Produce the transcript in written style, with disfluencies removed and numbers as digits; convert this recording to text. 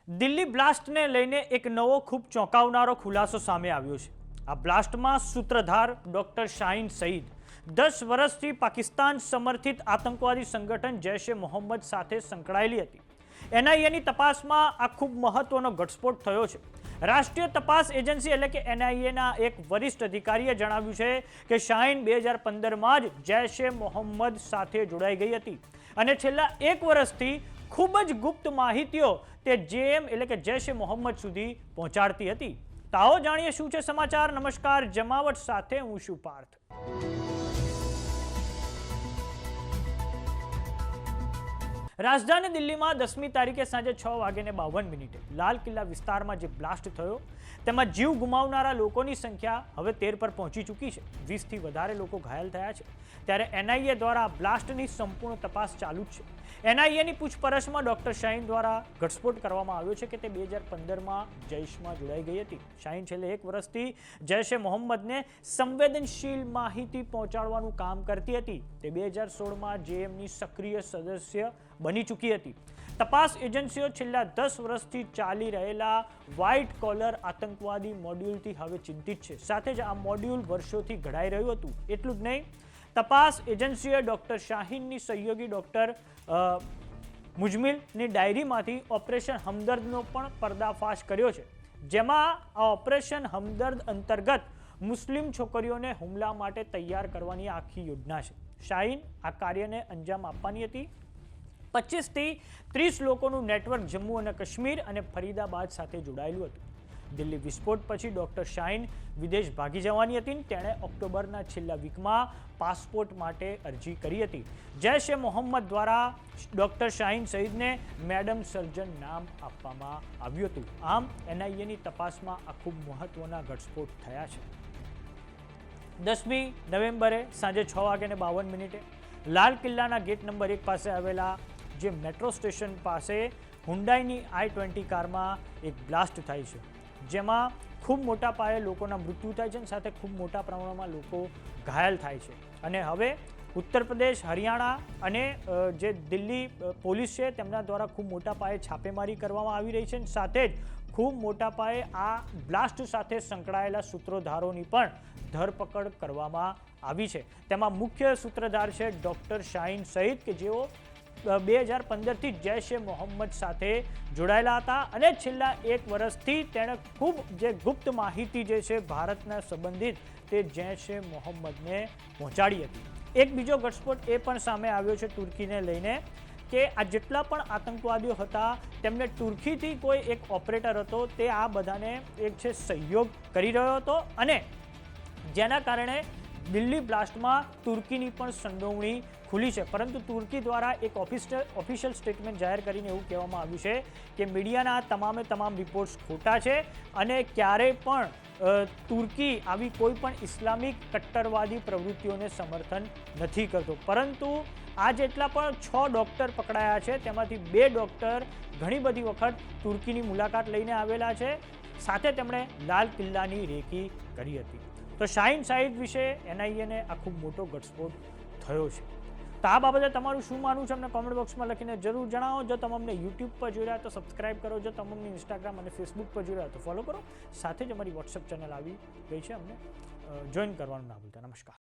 દિલ્હી બ્લાસ્ટને લઈને એક નવો ખૂબ ચોંકાવનારો ખુલાસો સામે આવ્યો છે। આ બ્લાસ્ટમાં સૂત્રધાર ડોક્ટર શાહીન સઈદ 10 વર્ષથી પાકિસ્તાન સમર્થિત આતંકવાદી સંગઠન જૈશ એ મોહમ્મદ સાથે સંકળાયેલી હતી। એનઆઈએની તપાસમાં આ ખૂબ મહત્વનો ઘટસ્ફોટ થયો છે। રાષ્ટ્રીય તપાસ એજન્સી એટલે કે એનઆઈએના એક વરિષ્ઠ અધિકારીએ જણાવ્યું છે કે શાહીન 2015માં જ જૈશ એ મોહમ્મદ સાથે જોડાઈ ગઈ હતી અને છેલ્લા 1 વર્ષથી ખૂબ જ ગુપ્ત માહિતીઓ તે જેએમ એટલે કે જૈશ એ મોહમ્મદ સુધી પહોંચાડતી હતી। તો આવો જાણીએ શું છે સમાચાર। નમસ્કાર, જમાવટ સાથે હું છું પાર્થ। રાજધાની દિલ્હીમાં 10મી તારીખે સાંજે 6:52 લાલ કિલ્લા વિસ્તારમાં જે બ્લાસ્ટ થયો તેમાં જીવ ગુમાવનારા લોકોની સંખ્યા હવે 13 પર પહોંચી ચૂકી છે। 20થી વધારે લોકો ઘાયલ થયા છે। ત્યારે એનઆઈએ દ્વારા બ્લાસ્ટની સંપૂર્ણ તપાસ ચાલુ જ છે। એનઆઈએની પૂછપરછમાં ડોક્ટર શાહીન દ્વારા ઘટસ્ફોટ કરવામાં આવ્યો છે કે તે 2015માં જૈશમાં જોડાઈ ગઈ હતી। શાહીન છેલ્લે 1 વર્ષથી જૈશ એ મોહમ્મદને સંવેદનશીલ માહિતી પહોંચાડવાનું કામ કરતી હતી। તે 2016માં જેએમની સક્રિય સદસ્ય બની ચૂકી હતી। તપાસ એજન્સીઓ છેલ્લા 10 વર્ષથી ચાલી રહેલા વ્હાઇટ કોલર આતંકવાદી મોડ્યુલથી હવે ચિંતિત છે। સાથે જ આ મોડ્યુલ વર્ષોથી ઘડાઈ રહ્યું હતું। એટલું જ નહીં, તપાસ એજન્સીએ ડોક્ટર શાહીનની સહયોગી ડોક્ટર મુજમિલની ડાયરીમાંથી ઓપરેશન હમદર્દનો પણ પર્દાફાશ કર્યો છે, જેમાં આ ઓપરેશન હમદર્દ અંતર્ગત મુસ્લિમ છોકરીઓને હુમલા માટે તૈયાર કરવાની આખી યોજના છે। શાહીન આ કાર્યને અંજામ આપવાની હતી। 25 થી 30 લોકોનું નેટવર્ક જમ્મુ અને કાશ્મીર અને ફરીદાબાદ સાથે જોડાયેલું હતું। દિલ્હી વિસ્ફોટ પછી ડોક્ટર શાહીન વિદેશ ભાગી જવાની હતી। તેણે ઓક્ટોબરના છેલ્લા વીકમાં પાસપોર્ટ માટે અરજી કરી હતી। જૈશ એ મોહમ્મદ દ્વારા ડોક્ટર શાહીન સઈદને મેડમ સર્જન નામ આપવામાં આવ્યું હતું। આમ એનઆઈએની તપાસમાં આ ખૂબ મહત્વના ઘટસ્ફોટ થયા છે। 10મી નવેમ્બરે સાંજે 6:52 લાલ કિલ્લાના ગેટ નંબર 1 પાસે આવેલા જે મેટ્રો સ્ટેશન પાસે હુન્ડાઈની i20 કારમાં એક બ્લાસ્ટ થાય છે, જેમાં ખૂબ મોટા પાયે લોકોના મૃત્યુ થાય છે અને સાથે ખૂબ મોટા પ્રમાણમાં લોકો ઘાયલ થાય છે। અને હવે ઉત્તર પ્રદેશ, હરિયાણા અને જે દિલ્હી પોલીસ છે તેમના દ્વારા ખૂબ મોટા પાયે છાપેમારી કરવામાં આવી રહી છે અને સાથે જ ખૂબ મોટા પાયે આ બ્લાસ્ટ સાથે સંકળાયેલા સૂત્રધારોની પણ ધરપકડ કરવામાં આવી છે। તેમાં મુખ્ય સૂત્રધાર છે ડોક્ટર શાહીન સઈદ કે જેઓ 2015થી જૈશ એ મોહમ્મદ સાથે જોડાયેલા હતા અને છેલ્લા 1 વર્ષથી તેણે ખૂબ જે ગુપ્ત માહિતી જે છે ભારતના સંબંધિત તે જૈશ એ મોહમ્મદને પહોંચાડી હતી। એક બીજો ઘટસ્ફોટ એ પણ સામે આવ્યો છે તુર્કીને લઈને કે આ જેટલા પણ આતંકવાદીઓ હતા તેમને તુર્કીથી કોઈ એક ઓપરેટર હતો તે આ બધાને એક છે સહયોગ કરી રહ્યો હતો અને જેના કારણે દિલ્હી બ્લાસ્ટમાં તુર્કીની પણ સંડોવણી ખુલી છે। પરંતુ તુર્કી દ્વારા એક ઓફિશિયલ સ્ટેટમેન્ટ જાહેર કરીને એવું કહેવામાં આવ્યું છે કે મીડિયાના તમામે તમામ રિપોર્ટ્સ ખોટા છે અને ક્યારેય પણ તુર્કી આવી કોઈ પણ ઇસ્લામિક કટ્ટરવાદી પ્રવૃત્તિઓને સમર્થન નથી કરતો। પરંતુ આ જેટલા પણ 6 ડૉક્ટર પકડાયા છે તેમાંથી 2 ડૉક્ટર ઘણી બધી વખત તુર્કીની મુલાકાત લઈને આવેલા છે, સાથે તેમણે લાલ કિલ્લાની રેકી કરી હતી। તો શાહીન સઈદ વિશે એનઆઈએને આ ખૂબ મોટો ઘટસ્ફોટ થયો છે। તો આ બાબતે તમારું શું માનવું છે અમને કોમેન્ટ બોક્સમાં લખીને જરૂર જણાવો। જો તમે અમને યુટ્યુબ પર જોઈ રહ્યા તો સબસ્ક્રાઇબ કરો, જો તમે અમને ઇન્સ્ટાગ્રામ અને ફેસબુક પર જોઈ રહ્યા તો ફોલો કરો, સાથે જ અમારી વોટ્સએપ ચેનલ આવી ગઈ છે, અમને જોઈન કરવાનું ના ભૂલતા। નમસ્કાર।